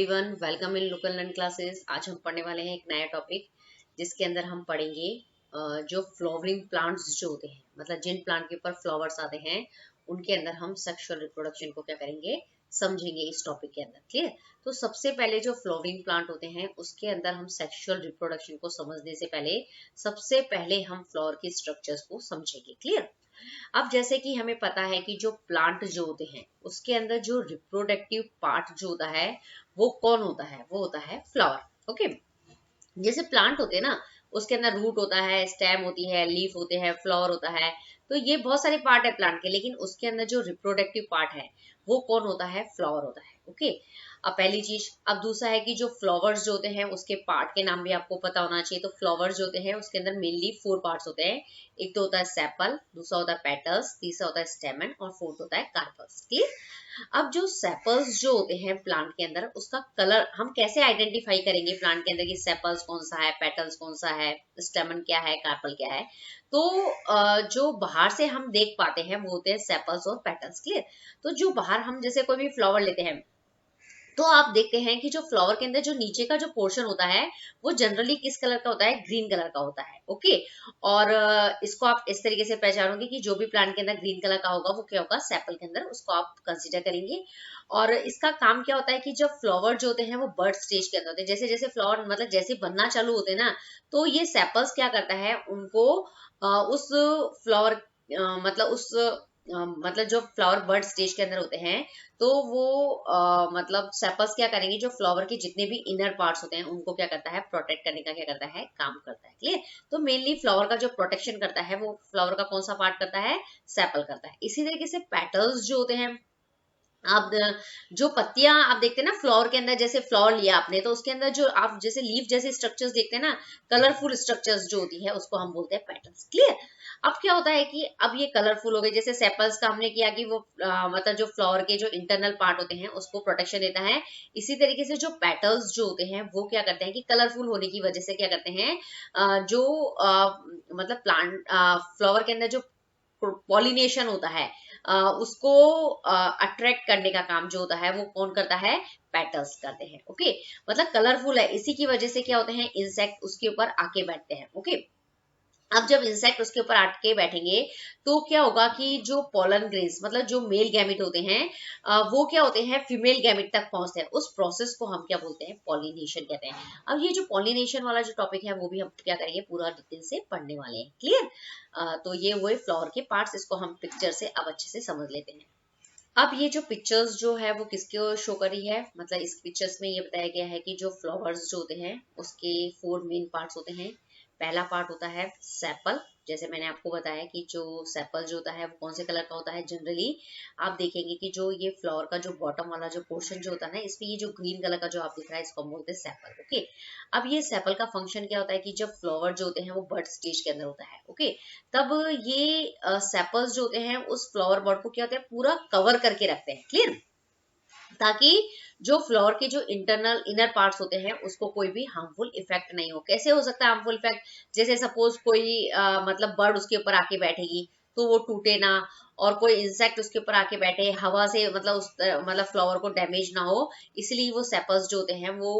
Everyone, welcome in local learn classes. आज हम पढ़ने वाले हैं एक नया टॉपिक जिसके अंदर हम पढ़ेंगे जो फ्लावरिंग प्लांट्स जो होते हैं, मतलब जिन प्लांट के ऊपर फ्लावर्स आते हैं उनके अंदर हम सेक्सुअल रिप्रोडक्शन को क्या करेंगे, समझेंगे इस टॉपिक के अंदर। क्लियर? तो सबसे पहले जो फ्लावरिंग प्लांट होते हैं उसके अंदर हम सेक्सुअल रिप्रोडक्शन को समझने से पहले सबसे पहले हम फ्लावर के स्ट्रक्चर्स को समझेंगे। क्लियर? अब जैसे कि हमें पता है कि जो प्लांट जो होते हैं उसके अंदर जो रिप्रोडक्टिव पार्ट जो होता है वो कौन होता है, वो होता है फ्लावर। ओके, जैसे प्लांट होते हैं ना, उसके अंदर रूट होता है, स्टेम होती है, लीफ होते हैं, फ्लावर होता है। तो ये बहुत सारे पार्ट है प्लांट के, लेकिन उसके अंदर जो रिप्रोडक्टिव पार्ट है वो कौन होता है, फ्लावर होता है। ओके, अब पहली चीज। अब दूसरा है कि जो फ्लावर्स जो होते हैं उसके पार्ट के नाम भी आपको पता होना चाहिए। तो फ्लावर्स जो होते हैं उसके अंदर मेनली 4 पार्ट्स होते हैं। एक तो होता है सेपल, दूसरा होता है पेटल्स, तीसरा होता है स्टेमन और फोर्थ होता है कार्पस। क्लियर? अब जो सेपल्स जो होते हैं प्लांट के अंदर, उसका कलर हम कैसे आइडेंटिफाई करेंगे प्लांट के अंदर कि सेपल्स कौन सा है, पेटल्स कौन सा है, स्टेमन क्या है, कार्पल क्या है। तो जो बाहर से हम देख पाते हैं वो होते हैं सेपल्स और पेटल्स। क्लियर? तो जो बाहर हम जैसे कोई भी फ्लावर लेते हैं तो आप देखते हैं कि जो फ्लावर के अंदर जो नीचे का जो पोर्शन होता है वो जनरली किस कलर का होता है, ग्रीन कलर का होता है। ओके, और इसको आप इस तरीके से पहचानोगे कि जो भी प्लांट के अंदर ग्रीन कलर का होगा वो क्या होगा, सेपल के अंदर, उसको आप कंसीडर करेंगे। और इसका काम क्या होता है कि जब फ्लावर जो होते हैं वो बर्ड स्टेज के अंदर होते हैं, जैसे जैसे फ्लावर मतलब जैसे बनना चालू होते हैं ना, तो ये सेपल्स क्या करता है, उनको उस फ्लावर मतलब उस मतलब जो फ्लावर बर्ड स्टेज के अंदर होते हैं तो वो मतलब सेपल्स क्या करेंगे, जो फ्लावर के जितने भी इनर पार्ट्स होते हैं उनको क्या करता है, प्रोटेक्ट करने का क्या करता है, काम करता है। क्लियर? तो मेनली फ्लावर का जो प्रोटेक्शन करता है वो फ्लावर का कौन सा पार्ट करता है, सेपल करता है। इसी तरीके से पेटल्स जो होते हैं, आप जो पत्तियां आप देखते हैं ना फ्लावर के अंदर, जैसे फ्लावर लिया आपने तो उसके अंदर जो आप जैसे लीफ जैसे स्ट्रक्चर्स देखते हैं ना, कलरफुल स्ट्रक्चर्स जो होती है उसको हम बोलते हैं पेटल्स। क्लियर? अब क्या होता है कि अब ये कलरफुल हो गए, जैसे सेपल्स का हमने किया कि वो मतलब जो फ्लावर के जो इंटरनल पार्ट होते हैं उसको प्रोटेक्शन देता है। इसी तरीके से जो पेटल्स जो होते हैं वो क्या करते हैं कि कलरफुल होने की वजह से क्या करते हैं, जो मतलब प्लांट फ्लावर के अंदर जो पॉलिनेशन होता है उसको अट्रैक्ट करने का काम जो होता है वो कौन करता है, पेटल्स करते हैं। ओके, मतलब कलरफुल है, इसी की वजह से क्या होते हैं, इंसेक्ट उसके ऊपर आके बैठते हैं। ओके, अब जब इंसेक्ट उसके ऊपर आके बैठेंगे तो क्या होगा कि जो पोलन ग्रेन्स मतलब जो मेल गैमेट होते हैं वो क्या होते हैं, फीमेल गैमेट तक पहुंचते हैं। उस प्रोसेस को हम क्या बोलते हैं, पॉलिनेशन कहते हैं। अब ये जो पॉलिनेशन वाला जो टॉपिक है वो भी हम क्या करेंगे, पूरा डिटेल से पढ़ने वाले हैं। क्लियर? तो ये वो फ्लावर के पार्ट्स, इसको हम पिक्चर से अब अच्छे से समझ लेते हैं। अब ये जो पिक्चर्स जो है वो किसको शो कर रही है, मतलब इस पिक्चर्स में ये बताया गया है कि जो फ्लावर्स जो होते हैं उसके 4 मेन पार्ट्स होते हैं। पहला पार्ट होता है सेपल, जैसे मैंने आपको बताया कि जो सेपल जो होता है वो कौन से कलर का होता है। जनरली आप देखेंगे कि जो ये फ्लावर का जो बॉटम वाला जो पोर्शन जो होता है ना, इसमें ये जो ग्रीन कलर का जो आप दिख रहा है इसको हम बोलते हैं सेपल। ओके, अब ये सेपल का फंक्शन क्या होता है कि जब फ्लावर जो होते हैं वो बर्ड स्टेज के अंदर होता है, ओके, तब ये सेपल्स जो होते हैं उस फ्लावर बर्ड को क्या होता है, पूरा कवर करके रखते हैं। क्लियर? ताकि जो फ्लावर के जो इंटरनल इनर पार्ट्स होते हैं उसको कोई भी हार्मफुल इफेक्ट नहीं हो। कैसे हो सकता है हार्मफुल इफेक्ट, जैसे सपोज कोई मतलब बर्ड उसके ऊपर आके बैठेगी तो वो टूटे ना, और कोई इंसेक्ट उसके ऊपर आके बैठे हवा से मतलब उस मतलब फ्लावर को डैमेज ना हो, इसलिए वो सेपल्स जो होते हैं वो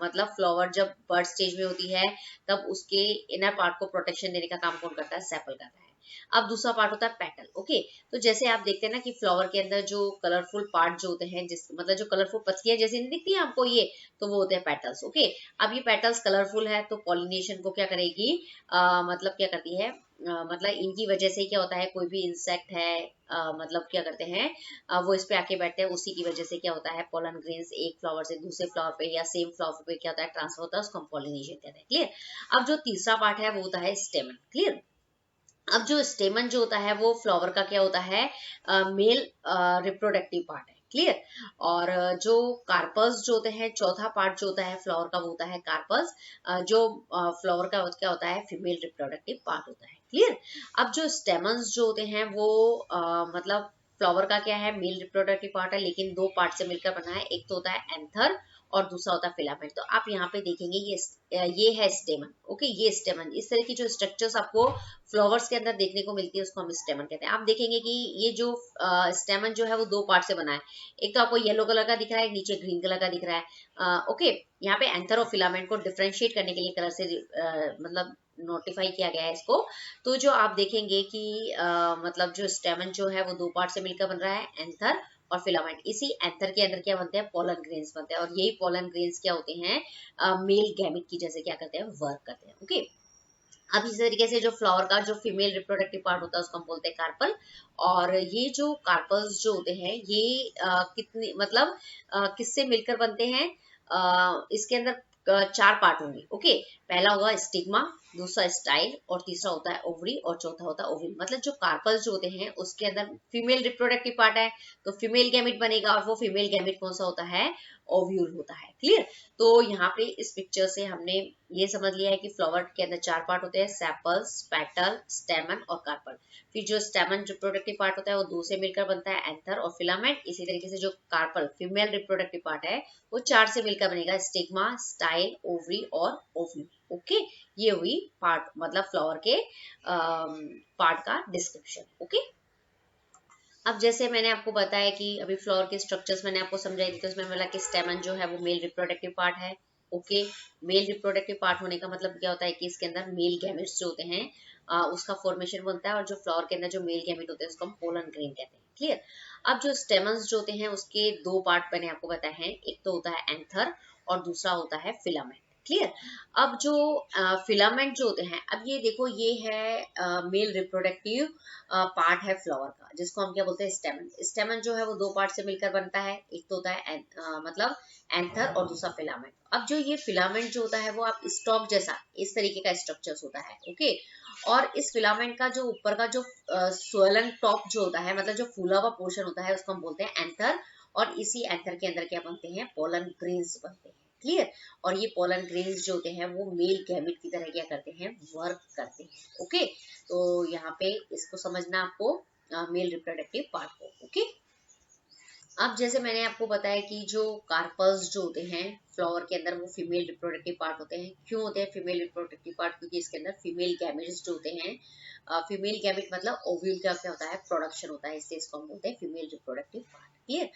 मतलब फ्लावर जब बर्ड स्टेज में होती है तब उसके इनर पार्ट को प्रोटेक्शन देने का काम कौन करता है, सेपल करता है। अब दूसरा पार्ट होता है पेटल। ओके, तो जैसे आप देखते हैं ना कि फ्लावर के अंदर जो कलरफुल पार्ट जो होते हैं, जिस मतलब जो कलरफुल पत्तियां जैसे नहीं दिखती है आपको ये, तो वो होते हैं पेटल्स। ओके, अब ये पेटल्स कलरफुल है तो पॉलिनेशन को क्या करेगी, मतलब क्या करती है, मतलब इनकी वजह से क्या होता है, कोई भी इंसेक्ट है मतलब क्या करते हैं, वो इस पे आके बैठते हैं, उसी की वजह से क्या होता है, पोलन ग्रेन्स एक फ्लावर से दूसरे फ्लावर पे या सेम फ्लावर पे क्या होता है, ट्रांसफर होता है, उसको हम पॉलिनेशन कहते हैं। क्लियर? अब जो तीसरा पार्ट है वो होता है स्टेमन। क्लियर? अब जो स्टेमन जो होता है वो फ्लावर का क्या होता है, मेल रिप्रोडक्टिव पार्ट है। क्लियर? और जो कार्पस जो होते हैं, चौथा पार्ट जो होता है फ्लावर का वो होता है कार्पस, जो फ्लावर का क्या होता है, फीमेल रिप्रोडक्टिव पार्ट होता है। क्लियर? अब जो स्टेमन्स जो होते हैं वो मतलब फ्लावर का क्या है, मेल रिप्रोडक्टिव पार्ट है, लेकिन 2 पार्ट से मिलकर बना है। एक तो होता है एंथर और दूसरा होता है फिलामेंट। तो आप यहाँ पे देखेंगे ये है स्टेमन। ओके, ये स्टेमन, इस तरह की जो स्ट्रक्चर्स आपको फ्लावर्स के अंदर देखने को मिलती है उसको हम स्टेमन कहते हैं। आप देखेंगे कि ये जो स्टेमन जो है वो दो पार्ट से बना है, एक तो आपको येलो कलर का दिख रहा है, नीचे ग्रीन कलर का दिख रहा है। ओके, यहाँ पे एंथर और फिलामेंट को डिफरेंशिएट करने के लिए कलर से मतलब नोटिफाई किया गया है इसको। तो जो आप देखेंगे कि मतलब जो स्टेमन जो है वो दो पार्ट से मिलकर बन रहा है, एंथर और फिलामेंट। इसी एंथर के अंदर क्या बनते हैं, पोलन ग्रेन्स बनते हैं, और यही पोलन ग्रेन्स क्या होते हैं, मेल गैमेट की जैसे क्या करते हैं, वर्क करते हैं। ओके, अब इस तरीके से जो फ्लावर का जो फीमेल रिप्रोडक्टिव पार्ट होता है उसको हम बोलते हैं कार्पल। और ये जो कार्पल्स जो होते हैं ये कितने मतलब किससे मिलकर बनते हैं, इसके अंदर चार पार्ट होंगे। ओके, पहला होगा स्टिग्मा, दूसरा स्टाइल, और तीसरा होता है ओवरी, और चौथा होता है ओवरी। मतलब जो कार्पल्स जो होते हैं उसके अंदर फीमेल रिप्रोडक्टिव पार्ट है तो फीमेल गैमेट बनेगा, और वो फीमेल गैमेट कौन सा होता है, ओव्यूल होता है। क्लियर? तो यहाँ पे इस पिक्चर से हमने ये समझ लिया है कि फ्लावर के अंदर चार पार्ट होते हैं, सेपल्स, पेटल, स्टेमन और कार्पल। फिर जो स्टेमन रिप्रोडक्टिव पार्ट होता है वो दो से मिलकर बनता है, एंथर और फिलामेंट। इसी तरीके से जो कार्पल फीमेल रिप्रोडक्टिव पार्ट है वो चार से मिलकर बनेगा, स्टिग्मा, स्टाइल, ओवरी और ओव्यूल। ओके, ये हुई पार्ट मतलब फ्लावर के पार्ट का डिस्क्रिप्शन। ओके, अब जैसे मैंने आपको बताया कि अभी फ्लावर के स्ट्रक्चर्स मैंने आपको समझाई दी, तो उसमें बोला कि स्टेमन जो है वो मेल रिप्रोडक्टिव पार्ट है। ओके, मेल रिप्रोडक्टिव पार्ट होने का मतलब क्या होता है कि इसके अंदर मेल गैमेट्स जो होते हैं उसका फॉर्मेशन बनता है, और जो फ्लावर के अंदर जो मेल गैमेट होते हैं उसको हम पोलन ग्रेन कहते हैं। क्लियर? अब जो स्टेमन्स जो होते हैं उसके दो पार्ट मैंने आपको बताए हैं, एक तो होता है एंथर और दूसरा होता है फिलामेंट। क्लियर? अब जो फिलामेंट जो होते हैं, अब ये देखो ये है मेल रिप्रोडक्टिव पार्ट है फ्लावर का, जिसको हम क्या बोलते हैं, स्टेमन। स्टेमन जो है वो दो पार्ट से मिलकर बनता है, एक तो होता है मतलब एंथर और दूसरा फिलामेंट। अब जो ये फिलामेंट जो होता है वो आप स्टॉक जैसा इस तरीके का स्ट्रक्चर होता है। ओके, और इस फिलामेंट का जो ऊपर का जो स्वेलन टॉप जो होता है, मतलब जो फूला हुआ पोर्शन होता है उसको हम बोलते हैं एंथर, और इसी एंथर के अंदर क्या बनते हैं, पोलन ग्रेन्स बनते हैं। क्लियर? और ये पोलन ग्रेन्स जो होते हैं वो मेल गैमेट की तरह क्या करते हैं, वर्क करते हैं। ओके, तो यहाँ पे इसको समझना आपको मेल रिप्रोडक्टिव पार्ट को। ओके, अब जैसे मैंने आपको बताया कि जो कार्पल्स जो होते हैं फ्लावर के अंदर वो फीमेल रिप्रोडक्टिव पार्ट होते हैं। क्यों होते हैं फीमेल रिप्रोडक्टिव पार्ट? क्योंकि इसके अंदर फीमेल गैमेट्स जो होते हैं, फीमेल गैमेट मतलब ओव्यूल का क्या होता है, प्रोडक्शन होता है, इसलिए इसको हम बोलते हैं फीमेल रिप्रोडक्टिव पार्ट। क्लियर?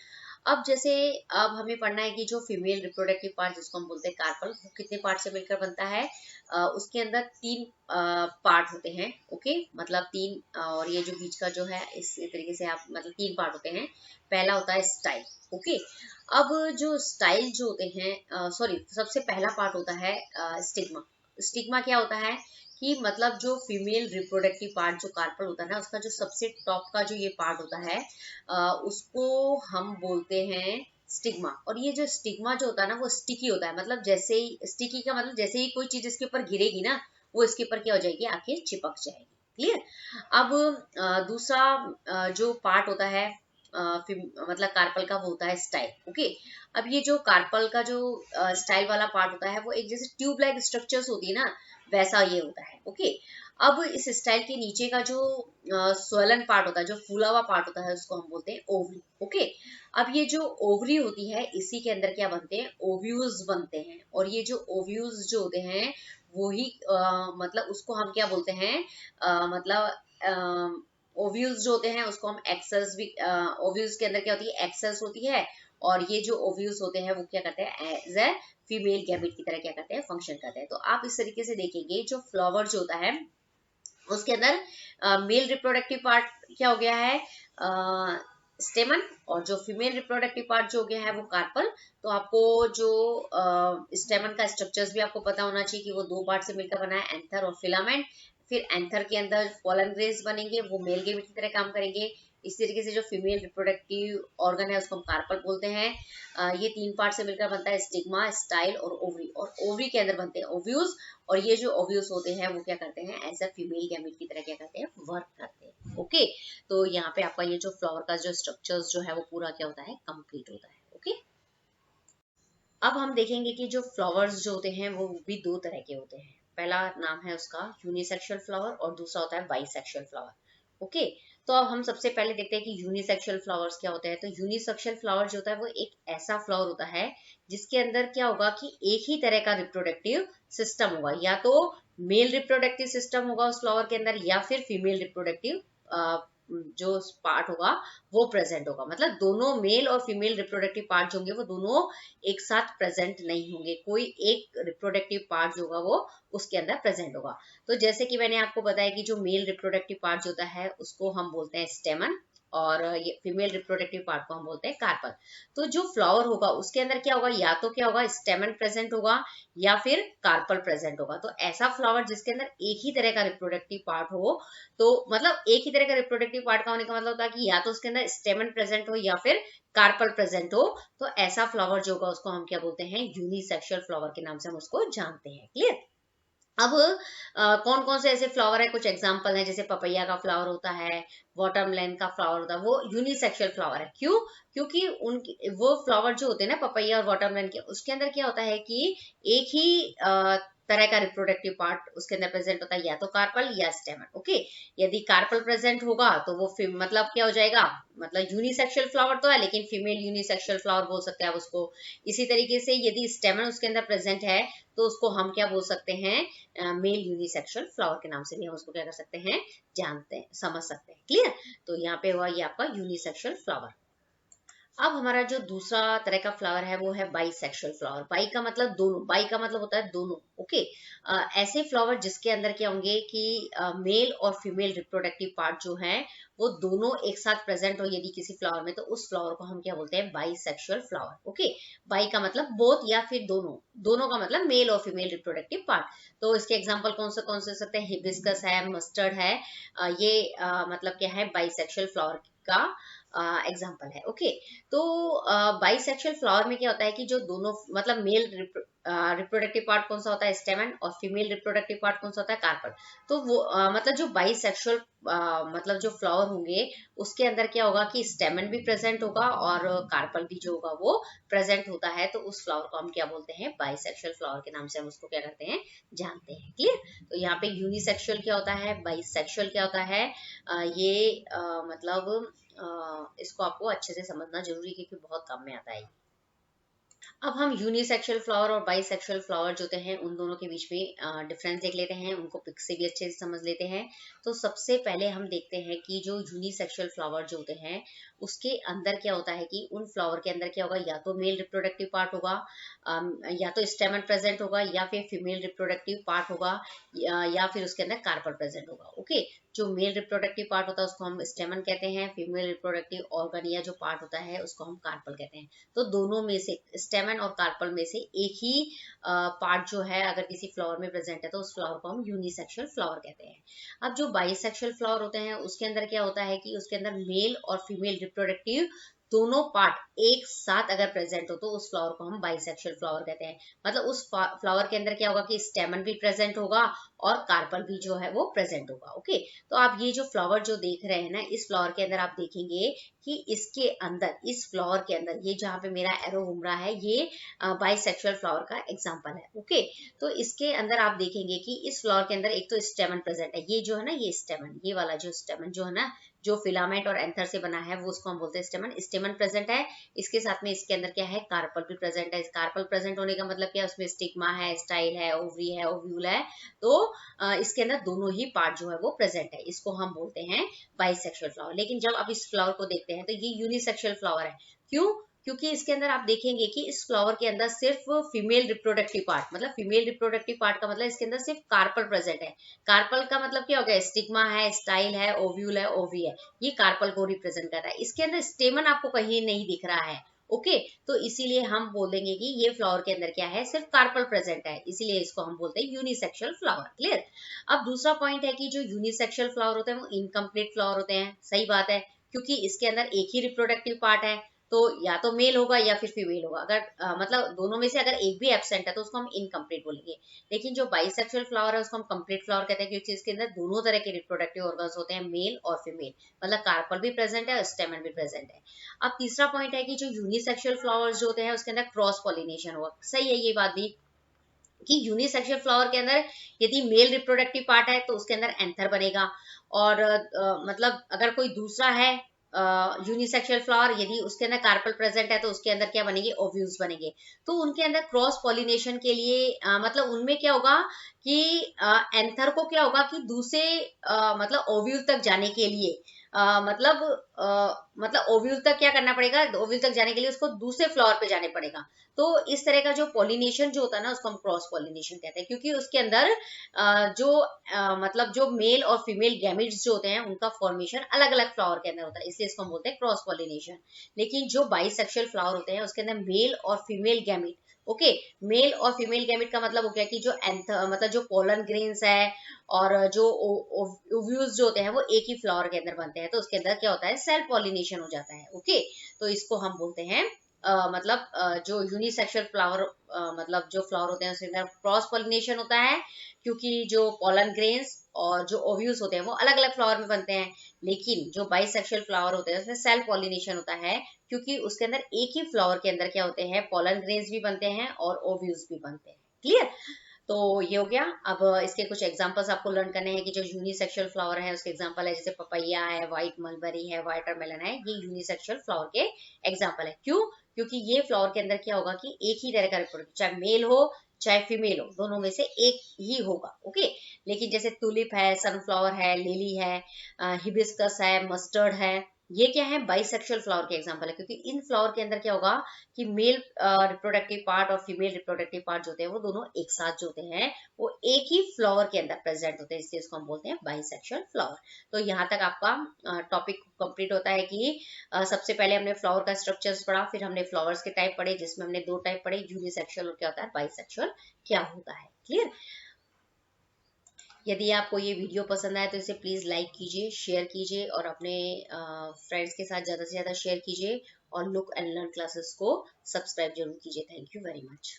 अब जैसे अब हमें पढ़ना है कि जो फीमेल रिप्रोडक्टिव पार्ट जिसको हम बोलते हैं कार्पल, वो कितने पार्ट से मिलकर बनता है, उसके अंदर तीन पार्ट होते हैं। ओके, मतलब तीन, और ये जो बीच का जो है इस तरीके से आप मतलब तीन पार्ट होते हैं। पहला होता है स्टाइल। ओके, अब जो स्टाइल जो होते हैं सॉरी सबसे पहला पार्ट होता है स्टिग्मा। स्टिग्मा क्या होता है कि मतलब जो फीमेल रिप्रोडक्टिव पार्ट जो कार्पल होता है ना, उसका जो सबसे टॉप का जो ये पार्ट होता है उसको हम बोलते हैं स्टिग्मा। और ये जो स्टिग्मा जो होता है ना वो स्टिकी होता है, मतलब जैसे ही स्टिकी का मतलब जैसे ही कोई चीज इसके ऊपर गिरेगी ना वो इसके ऊपर क्या हो जाएगी, आखिर चिपक जाएगी। क्लियर? अब दूसरा जो पार्ट होता है मतलब कार्पल का वो होता है स्टाइल। ओके, अब ये जो कार्पल का जो स्टाइल वाला पार्ट होता है वो एक जैसे ट्यूब लाइक स्ट्रक्चर्स होती है ना, वैसा ये होता है। ओके, अब इस स्टाइल के नीचे का जो स्वेलन पार्ट होता है, जो फूला हुआ पार्ट होता है, उसको हम बोलते हैं ओवरी। ओके, अब ये जो ओवरी होती है इसी के अंदर क्या बनते हैं, ओव्यूल्स बनते हैं, और ये जो ओव्यूल्स जो होते हैं वो ही मतलब उसको हम क्या बोलते हैं, मतलब ओव्यूल्स जो होते हैं उसको हम एक्सेल्स भी, ओव्यूल्स के अंदर क्या होती है, एक्सेल्स होती है, और ये जो ओव्यूल्स होते हैं वो क्या करते हैं, एज ए फीमेल गैमेट की तरह क्या करते हैं, फंक्शन करते हैं। तो आप इस तरीके से देखेंगे जो फ्लावर जो होता है उसके अंदर मेल रिप्रोडक्टिव पार्ट क्या हो गया है, स्टेमन, और जो फीमेल रिप्रोडक्टिव पार्ट जो हो गया है वो कार्पल। तो आपको जो स्टेमन का स्ट्रक्चर्स भी आपको पता होना चाहिए कि वो दो पार्ट से मिलकर बना है, एंथर और फिलामेंट। फिर एंथर के अंदर पोलन ग्रेन्स बनेंगे, वो मेल गैमेट की तरह काम करेंगे। इस तरीके से जो फीमेल रिप्रोडक्टिव ऑर्गन है उसको हम कार्पल बोलते हैं। ये तीन पार्ट से मिलकर बनता है स्टिग्मा, स्टाइल और ओवरी, और ओवरी के अंदर बनते हैं ओव्यूल्स, और ये जो ओव्यूल्स होते हैं वो क्या करते हैं, एज अ फीमेल गैमेट की तरह क्या करते हैं, वर्क करते हैं। ओके, तो यहाँ पे आपका ये जो फ्लावर का जो स्ट्रक्चर्स जो है वो पूरा क्या होता है, कंप्लीट होता है। ओके, अब हम देखेंगे कि जो फ्लावर्स जो होते हैं वो भी दो तरह के होते हैं। पहला नाम है उसका यूनिसेक्सुअल फ्लावर और दूसरा होता है बाइसेक्सुअल फ्लावर। ओके, तो अब हम सबसे पहले देखते हैं कि यूनिसेक्सुअल फ्लावर्स क्या होते हैं। तो यूनिसेक्सुअल फ्लावर जो होता है वो एक ऐसा फ्लावर होता है जिसके अंदर क्या होगा कि एक ही तरह का रिप्रोडक्टिव सिस्टम होगा, या तो मेल रिप्रोडक्टिव सिस्टम होगा उस फ्लावर के अंदर, या फिर फीमेल रिप्रोडक्टिव जो पार्ट होगा वो प्रेजेंट होगा। मतलब दोनों मेल और फीमेल रिप्रोडक्टिव पार्ट जो होंगे वो दोनों एक साथ प्रेजेंट नहीं होंगे, कोई एक रिप्रोडक्टिव पार्ट जो होगा वो उसके अंदर प्रेजेंट होगा। तो जैसे कि मैंने आपको बताया कि जो मेल रिप्रोडक्टिव पार्ट होता है उसको हम बोलते हैं स्टेमन, और ये फीमेल रिप्रोडक्टिव पार्ट को हम बोलते हैं कार्पल। तो जो फ्लावर होगा उसके अंदर क्या होगा, या तो क्या होगा स्टेमन प्रेजेंट होगा या फिर कार्पल प्रेजेंट होगा। तो ऐसा फ्लावर जिसके अंदर एक ही तरह का रिप्रोडक्टिव पार्ट हो, तो मतलब एक ही तरह का रिप्रोडक्टिव पार्ट का होने का मतलब होता है कि या तो उसके अंदर स्टेमन प्रेजेंट हो या फिर कार्पल प्रेजेंट हो। तो ऐसा फ्लावर जो होगा उसको हम क्या बोलते हैं, यूनिसेक्सुअल फ्लावर के नाम से हम उसको जानते हैं। क्लियर। अब कौन कौन से ऐसे फ्लावर है, कुछ एग्जांपल है, जैसे पपैया का फ्लावर होता है, वाटरमेलन का फ्लावर होता है, वो यूनिसेक्सुअल फ्लावर है। क्यों? क्योंकि उनकी वो फ्लावर जो होते हैं ना पपैया और वाटरमेलन के, उसके अंदर क्या होता है कि एक ही तरह का रिप्रोडक्टिव पार्ट उसके अंदर प्रेजेंट होता है, या तो कार्पल या स्टेमन। ओके, यदि कार्पल प्रेजेंट होगा तो वो मतलब क्या हो जाएगा, मतलब यूनिसेक्सुअल फ्लावर तो है लेकिन फीमेल यूनिसेक्सुअल फ्लावर बोल सकते हैं आप उसको। इसी तरीके से यदि स्टेमन उसके अंदर प्रेजेंट है तो उसको हम क्या बोल सकते हैं, मेल यूनिसेक्सुअल फ्लावर के नाम से भी हम उसको क्या कर सकते हैं, जानते हैं, समझ सकते हैं। क्लियर। तो यहाँ पे हुआ ये आपका यूनिसेक्सुअल फ्लावर। अब हमारा जो दूसरा तरह का फ्लावर है वो है बाइसेक्सुअल फ्लावर। बाई का मतलब दोनों, बाई का मतलब होता है दोनों। ओके, ऐसे फ्लावर जिसके अंदर क्या होंगे कि मेल और फीमेल रिप्रोडक्टिव पार्ट जो है वो दोनों एक साथ प्रेजेंट हो यदि किसी फ्लावर में, तो उस फ्लावर को हम क्या बोलते हैं, बाइसेक्सुअल फ्लावर। ओके, बाई का मतलब बोथ या फिर दोनों, दोनों का मतलब मेल और फीमेल रिप्रोडक्टिव पार्ट। तो इसके एग्जाम्पल कौन से सकते हैं, हिबिस्कस है, मस्टर्ड है, ये मतलब क्या है, बाइसेक्सुअल फ्लावर का एग्जाम्पल है। ओके, तो बाइसेक्सुअल फ्लावर में क्या होता है कि जो दोनों मतलब मेल रिप्रोडक्टिव पार्ट कौन सा होता है, स्टेमन, और फीमेल रिप्रोडक्टिव पार्ट कौन सा होता है, कार्पल। तो वो मतलब जो बाइसेक्सुअल मतलब जो फ्लावर होंगे उसके अंदर क्या होगा कि स्टेमन भी प्रेजेंट होगा और कार्पल भी जो होगा वो प्रेजेंट होता है। तो उस फ्लावर को हम क्या बोलते हैं, बाइसेक्सुअल फ्लावर के नाम से हम उसको क्या करते हैं, जानते हैं। क्लियर। तो यहाँ पे यूनिसेक्सुअल क्या होता है, बाइसेक्सुअल क्या होता है, ये मतलब इसको आपको अच्छे से समझना जरूरी है क्योंकि बहुत काम में आता है। अब हम यूनिसेक्सुअल फ्लावर और बाइसेक्सुअल फ्लावर जो होते हैं उन दोनों के बीच में डिफरेंस देख लेते हैं, उनको पिक से भी अच्छे से समझ लेते हैं। तो सबसे पहले हम देखते हैं कि जो यूनिसेक्सुअल फ्लावर जो होते हैं उसके अंदर क्या होता है कि उन फ्लावर के अंदर क्या होगा, या तो मेल रिप्रोडक्टिव पार्ट होगा, या तो स्टेमन प्रेजेंट होगा, या फिर फीमेल रिप्रोडक्टिव पार्ट होगा, या फिर उसके अंदर कार्पल प्रेजेंट होगा। ओके, जो मेल रिप्रोडक्टिव पार्ट होता है उसको हम स्टेमन कहते हैं, फीमेल रिप्रोडक्टिव ऑर्गन या जो पार्ट होता है उसको हम कार्पल कहते हैं। तो दोनों में से स्टेमन और कार्पल में से एक ही पार्ट जो है अगर किसी फ्लावर में प्रेजेंट है तो उस फ्लावर को हम यूनिसेक्सुअल फ्लावर कहते हैं। अब जो बाइसेक्सुअल फ्लावर होते हैं उसके अंदर क्या होता है कि उसके अंदर मेल और फीमेल रिप्रोडक्टिव दोनों पार्ट एक साथ अगर प्रेजेंट हो तो उस फ्लावर को हम बाइसेक्सुअल फ्लावर कहते हैं। मतलब उस फ्लावर के अंदर क्या होगा कि स्टेमन भी प्रेजेंट होगा और कार्पल भी जो है वो प्रेजेंट होगा। ओके, तो आप ये जो फ्लावर जो देख रहे हैं ना, इस फ्लावर के अंदर आप देखेंगे कि इसके अंदर, इस फ्लावर के अंदर, ये जहाँ पे मेरा एरो घूम रहा है ये बाइसेक्सुअल फ्लावर का एग्जांपल है। ओके, तो इसके अंदर आप देखेंगे कि इस फ्लावर के अंदर एक तो स्टेमन प्रेजेंट है, ये जो है ना, ये स्टेमन, ये वाला जो स्टेमन जो है ना, जो फिलामेंट और एंथर से बना है वो उसको हम बोलते हैं स्टेमन। स्टेमन प्रेजेंट है, इसके साथ में इसके अंदर क्या है, कार्पल भी प्रेजेंट है। कार्पल प्रेजेंट होने का मतलब क्या है, उसमें स्टिग्मा है, स्टाइल है, ओवरी है, ओव्यूल है। तो इसके अंदर दोनों ही पार्ट जो है वो प्रेजेंट है, इसको हम बोलते हैं बाइसेक्सुअल फ्लावर। लेकिन जब आप इस फ्लावर को देखते हैं तो ये यूनिसेक्सुअल फ्लावर है। क्यों? क्योंकि इसके अंदर आप देखेंगे कि इस फ्लावर के अंदर सिर्फ फीमेल रिप्रोडक्टिव पार्ट, मतलब फीमेल रिप्रोडक्टिव पार्ट का मतलब इसके अंदर सिर्फ कार्पल प्रेजेंट है। कार्पल का मतलब क्या हो गया, स्टिग्मा है, स्टाइल है, ओव्यूल है, ओवी है, ये कार्पल को रिप्रेजेंट करता है। इसके अंदर स्टेमन आपको कहीं नहीं दिख रहा है। ओके, तो इसीलिए हम बोलेंगे कि ये फ्लावर के अंदर क्या है, सिर्फ कार्पल प्रेजेंट है, इसीलिए इसको हम बोलते हैं यूनिसेक्सुअल फ्लावर। क्लियर। अब दूसरा पॉइंट है कि जो यूनिसेक्सुअल फ्लावर होते हैं वो इनकम्प्लीट फ्लावर होते हैं। सही बात है, क्योंकि इसके अंदर एक ही रिप्रोडक्टिव पार्ट है, तो या तो मेल होगा या फिर फीमेल होगा। अगर मतलब दोनों में से अगर एक भी एब्सेंट है तो उसको हम इनकम्प्लीट बोलेंगे। लेकिन जो बाइसेक्सुअल फ्लावर है उसको हम कंप्लीट फ्लावर कहते हैं, क्योंकि इसके अंदर दोनों तरह के रिप्रोडक्टिव ऑर्गन्स होते हैं, मेल और फीमेल, मतलब कार्पल भी प्रेजेंट है और स्टेमन भी प्रेजेंट है। अब तीसरा पॉइंट है कि जो यूनिसेक्सुअल फ्लावर्स जो होते हैं उसके अंदर क्रॉस पॉलिनेशन होगा। सही है ये बात भी कि यूनिसेक्सुअल फ्लावर के अंदर यदि मेल रिप्रोडक्टिव पार्ट है तो उसके अंदर एंथर बनेगा, और मतलब अगर कोई दूसरा है यूनिसेक्सुअल फ्लावर, यदि उसके अंदर कार्पल प्रेजेंट है तो उसके अंदर क्या बनेंगे, ओव्यूल्स बनेंगे। तो उनके अंदर क्रॉस पॉलिनेशन के लिए मतलब उनमें क्या होगा कि एंथर को क्या होगा कि दूसरे मतलब ओव्यूल तक जाने के लिए मतलब ओव्यूल तक क्या करना पड़ेगा, ओव्यूल तक जाने के लिए उसको दूसरे फ्लावर पे जाने पड़ेगा। तो इस तरह का जो पॉलिनेशन जो होता है ना, उसको हम क्रॉस पॉलिनेशन कहते हैं, क्योंकि उसके अंदर मतलब जो मेल और फीमेल गैमेट्स जो होते हैं उनका फॉर्मेशन अलग अलग फ्लावर के अंदर होता है, इसलिए इसको हम बोलते हैं क्रॉस पॉलिनेशन। लेकिन जो बाइसेक्सुअल फ्लावर होते हैं उसके अंदर मेल और फीमेल गैमेट, ओके, मेल और फीमेल गैमेट का मतलब हो गया कि जो मतलब जो पोलन ग्रेन्स है और जो ओव्यूल्स जो होते हैं वो एक ही फ्लावर के अंदर बनते हैं, तो उसके अंदर क्या होता है, सेल्फ पॉलिनेशन हो जाता है। ओके, तो इसको हम बोलते हैं मतलब जो यूनिसेक्सुअल फ्लावर मतलब जो फ्लावर होते हैं उसके अंदर क्रॉस पॉलिनेशन होता है, क्योंकि जो पोलन ग्रेन्स और जो ओव्यूल्स होते हैं वो अलग अलग फ्लावर में बनते हैं। लेकिन जो बाइसेक्सुअल फ्लावर होते हैं उसमें सेल्फ पॉलिनेशन होता है, क्योंकि उसके अंदर एक ही फ्लावर के अंदर क्या होते हैं, पोलन ग्रेन्स भी बनते हैं और ओव्यूल्स भी बनते हैं। क्लियर? तो ये हो गया। अब इसके कुछ एग्जांपल्स आपको लर्न करने हैं कि जो यूनिसेक्सुअल फ्लावर है उसके एग्जांपल है, जैसे पपैया है, व्हाइट मलबरी है, वाटरमेलन है, ये यूनिसेक्सुअल फ्लावर के एग्जांपल है। क्यों? क्योंकि ये फ्लावर के अंदर क्या होगा कि एक ही तरह का रिप्रोडक्ट, चाहे मेल हो चाहे फीमेल हो, दोनों में से एक ही होगा। ओके, लेकिन जैसे टुलिप है, सनफ्लावर है, लिली है, हिबिस्कस है, मस्टर्ड है, ये क्या है, बाइसेक्सुअल फ्लावर के एग्जांपल है, क्योंकि इन फ्लावर के अंदर क्या होगा कि मेल रिप्रोडक्टिव पार्ट और फीमेल रिप्रोडक्टिव पार्ट जो होते हैं वो दोनों एक साथ जो होते हैं वो एक ही फ्लावर के अंदर प्रेजेंट होते हैं, इसलिए इसको हम बोलते हैं बाइसेक्सुअल फ्लावर। तो यहाँ तक आपका टॉपिक कंप्लीट होता है कि सबसे पहले हमने फ्लावर का स्ट्रक्चर्स पढ़ा, फिर हमने फ्लावर्स के टाइप पढ़े, जिसमें हमने दो टाइप पढ़े, यूनिसेक्सुअल और क्या होता है बाइसेक्सुअल क्या होता है। क्लियर? यदि आपको ये वीडियो पसंद आए तो इसे प्लीज़ लाइक कीजिए, शेयर कीजिए और अपने फ्रेंड्स के साथ ज़्यादा से ज़्यादा शेयर कीजिए, और लुक एंड लर्न क्लासेस को सब्सक्राइब जरूर कीजिए। Thank you very much.